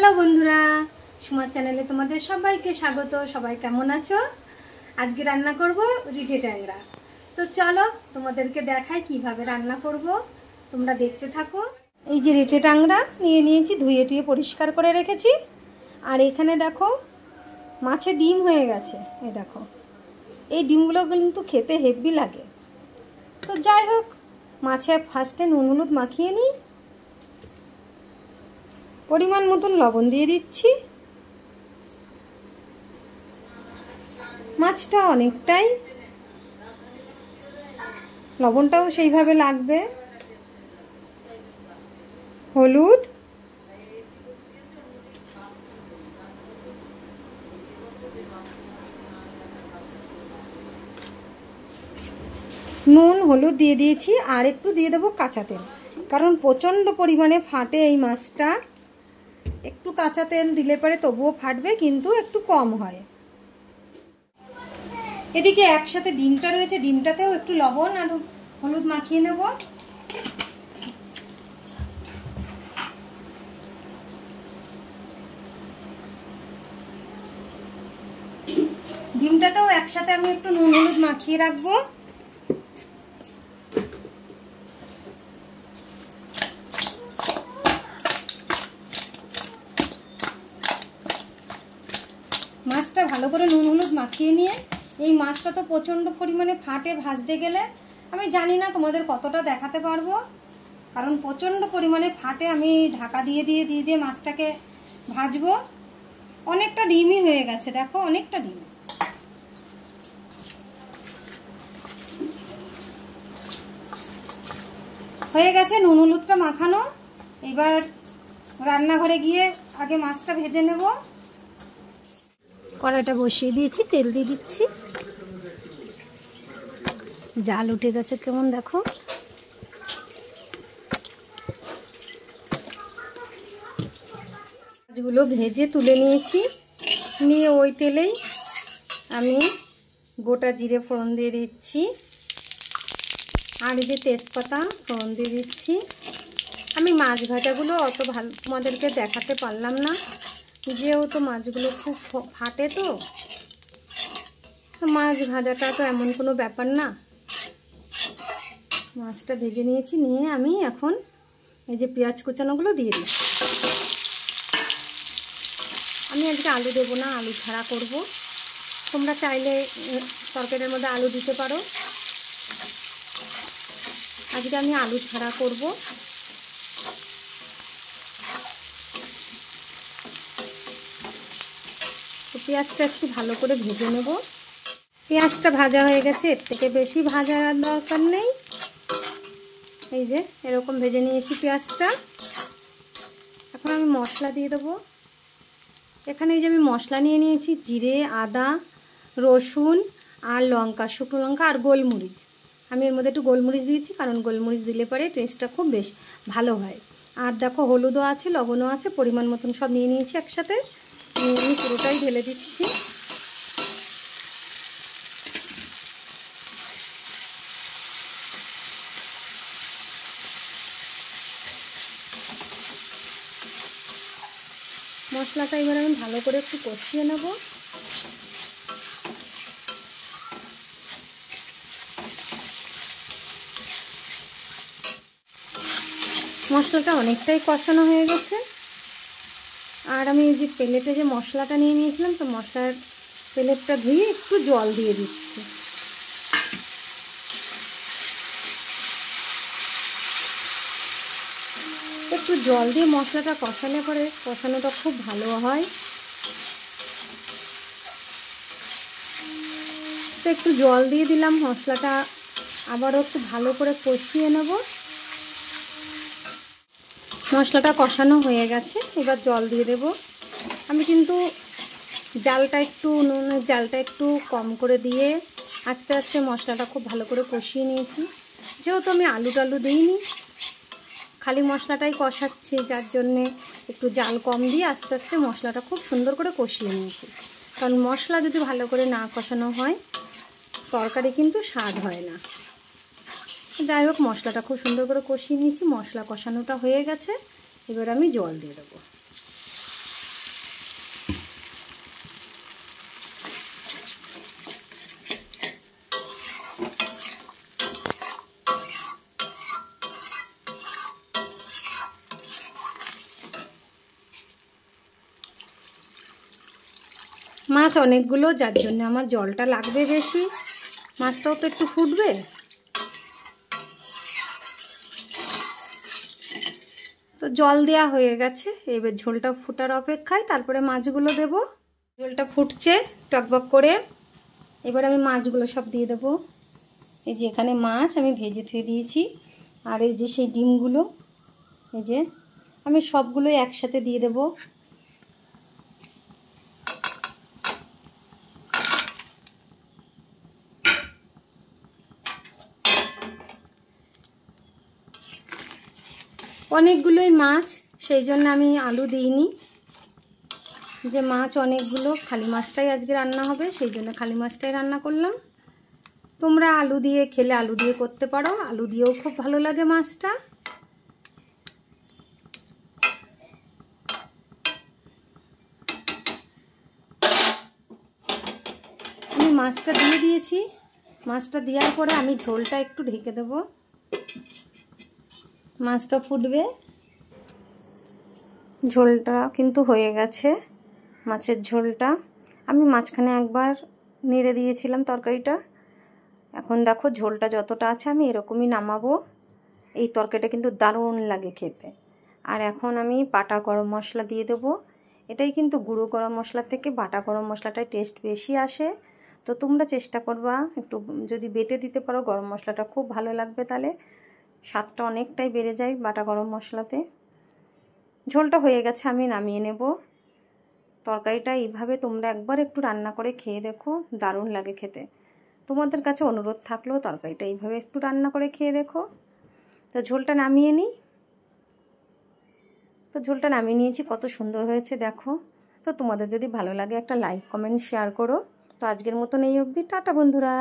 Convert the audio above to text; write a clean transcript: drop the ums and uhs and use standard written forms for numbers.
Hello বন্ধুরা, সুমার চ্যানেলে তোমাদের সবাইকে স্বাগত। সবাই কেমন আছো? আজকে রান্না করব রিঠে ট্যাংরা। তো চলো তোমাদেরকে দেখাই কিভাবে রান্না করব, তোমরা দেখতে থাকো। এই যে রিঠে ট্যাংরা নিয়ে নিয়েছি, ধুয়ে টুয়ে পরিষ্কার করে রেখেছি। আর এখানে দেখো মাছে ডিম হয়ে গেছে। এই দেখো, এই ডিমগুলো কিন্তু খেতে হেভি লাগে। তো যাই হোক, মাছে ফার্স্টে নুন হলুদ মাখিয়ে নিই। পরিমাণ মতন লবণ দিয়ে দিচ্ছি। মাছটা অনেকটাই, লবণটাও সেইভাবে লাগবে। হলুদ, নুন হলুদ দিয়ে দিয়েছি, আর একটু দিয়ে দেবো কাঁচা তেল, কারণ প্রচণ্ড পরিমাণে ফাটে এই মাছটা। একটু কাঁচা তেল দিলে পরে তবুও ফাটবে, কিন্তু একটু কম হয়। এদিকে একসাথে ডিমটা রয়েছে, ডিমটাতেও একটু লবণ আর হলুদ মাখিয়ে নেব। ডিমটাতেও একসাথে আমি একটু নুন হলুদ মাখিয়ে রাখবো। মাছটা ভালো করে নুন হলুদ মাখিয়ে নিয়ে, এই মাছটা তো প্রচণ্ড পরিমাণে ফাটে ভাজতে গেলে। আমি জানি না তোমাদের কতটা দেখাতে পারবো, কারণ প্রচণ্ড পরিমাণে ফাটে। আমি ঢাকা দিয়ে দিয়ে মাছটাকে ভাজবো। অনেকটা ডিমই হয়ে গেছে, দেখো অনেকটা ডিম হয়ে গেছে। নুন হলুদটা মাখানো। এবার রান্নাঘরে গিয়ে আগে মাছটা ভেজে নেব। কড়াইটা বসিয়ে দিয়েছি, তেল দিয়ে দিচ্ছি। জাল উঠে গেছে কেমন দেখো। মাছগুলো ভেজে তুলে নিয়েছি, নিয়ে ওই তেলেই আমি গোটা জিরে ফোড়ন দিয়ে দিচ্ছি, আর এই যে তেজপাতা ফোড়ন দিয়ে দিচ্ছি। আমি মাছ ভাজাগুলো অত ভালো তোমাদেরকে দেখাতে পারলাম না, যেহেতু মাছগুলো খুব ফাটে। তো মাছ ভাজাটা তো এমন কোনো ব্যাপার না। মাছটা ভেজে নিয়েছি, নিয়ে আমি এখন এই যে পেঁয়াজ কুচানোগুলো দিয়ে দিই। আমি আজকে আলু দেবো না, আলু ছাড়া করব। তোমরা চাইলে তরকারির মধ্যে আলু দিতে পারো, আজকে আমি আলু ছাড়া করব। তো পেঁয়াজটা একটু ভালো করে ভেজে নেব। পেঁয়াজটা ভাজা হয়ে গেছে, এর থেকে বেশি ভাজার দরকার নেই। এই যে এরকম ভেজে নিয়েছি পেঁয়াজটা। এখন আমি মশলা দিয়ে দেবো। এখানে এই যে আমি মশলা নিয়ে নিয়েছি, জিরে, আদা, রসুন আর লঙ্কা, শুকনো লঙ্কা আর গোলমরিচ। আমি এর মধ্যে একটু গোলমরিচ দিয়েছি, কারণ গোলমরিচ দিলে পরে টেস্টটা খুব বেশ ভালো হয়। আর দেখো হলুদও আছে, লবণও আছে, পরিমাণ মতন সব নিয়ে নিয়েছি একসাথে। আমি পুরোটাই ঢেলে দিচ্ছি। মশলাটা এবার আমি ভালো করে একটু কষিয়ে নেব। মশলাটা অনেকটাই কষানো হয়ে গেছে। আর আমি এই যে প্লেটে যে মশলাটা নিয়ে নিয়েছিলাম, তো মশলার প্লেটটা ধুয়ে একটু জল দিয়ে দিচ্ছি। একটু জল দিয়ে মশলাটা কষালে পরে কষানোটা খুব ভালো হয়। তো একটু জল দিয়ে দিলাম, মশলাটা আবারও একটু ভালো করে কষিয়ে নেব। মশলাটা কষানো হয়ে গেছে, এবার জল দিয়ে দেব। আমি কিন্তু নুনের জালটা একটু কম করে দিয়ে আস্তে আস্তে মশলাটা খুব ভালো করে কষিয়ে নিয়েছি। যেহেতু আমি আলু টালু দিইনি, খালি মশলাটাই কষাচ্ছি, যার জন্যে একটু জাল কম দিয়ে আস্তে আস্তে মশলাটা খুব সুন্দর করে কষিয়ে নিয়েছি। কারণ মশলা যদি ভালো করে না কষানো হয়, তরকারি কিন্তু স্বাদ হয় না। যাই হোক, মশলাটা খুব সুন্দর করে কষিয়ে নিয়েছি। মশলা কষানোটা হয়ে গেছে, এবার আমি জল দিয়ে দেবো। মাছ অনেকগুলো, যার জন্য আমার জলটা লাগবে বেশি। মাছটাও তো একটু ফুটবে। তো জল দেওয়া হয়ে গেছে, এবার ঝোলটা ফুটার অপেক্ষায়, তারপরে মাছগুলো দেব। ঝোলটা ফুটছে টকবক করে, এবার আমি মাছগুলো সব দিয়ে দেব। এই যে এখানে মাছ আমি ভেজে ধুয়ে দিয়েছি, আর এই যে সেই ডিমগুলো, এই যে আমি সবগুলোই একসাথে দিয়ে দেব। অনেকগুলোই মাছ, সেই জন্য আমি আলু দিইনি। যে মাছ অনেকগুলো, খালি মাছটাই আজকে রান্না হবে, সেই জন্য খালি মাছটাই রান্না করলাম। তোমরা আলু দিয়ে খেলে আলু দিয়ে করতে পারো, আলু দিয়েও খুব ভালো লাগে মাছটা। আমি মাছটা দিয়ে দিয়েছি। মাছটা দেওয়ার পরে আমি ঝোলটা একটু ঢেকে দেবো। মাছটা ফুটবে। ঝোলটা কিন্তু হয়ে গেছে, মাছের ঝোলটা। আমি মাঝখানে একবার নেড়ে দিয়েছিলাম তরকারিটা। এখন দেখো ঝোলটা যতটা আছে আমি এরকমই নামাবো। এই তরকারিটা কিন্তু দারুণ লাগে খেতে। আর এখন আমি বাটা গরম মশলা দিয়ে দেবো। এটাই কিন্তু গুঁড়ো গরম মশলা থেকে বাটা গরম মশলাটায় টেস্ট বেশি আসে। তো তোমরা চেষ্টা করবা একটু যদি বেটে দিতে পারো গরম মশলাটা, খুব ভালো লাগবে, তাহলে স্বাদটা অনেকটাই বেড়ে যায় বাটা গরম মশলাতে। ঝোলটা হয়ে গেছে, আমি নামিয়ে নেব। তরকারিটা এইভাবে তোমরা একবার একটু রান্না করে খেয়ে দেখো, দারুণ লাগে খেতে। তোমাদের কাছে অনুরোধ থাকলেও তরকারিটা এইভাবে একটু রান্না করে খেয়ে দেখো। তো ঝোলটা নামিয়ে নিই। তো ঝোলটা নামিয়ে নিয়েছি, কত সুন্দর হয়েছে দেখো। তো তোমাদের যদি ভালো লাগে একটা লাইক কমেন্ট শেয়ার করো। তো আজকের মতন এই অবধি, টাটা বন্ধুরা।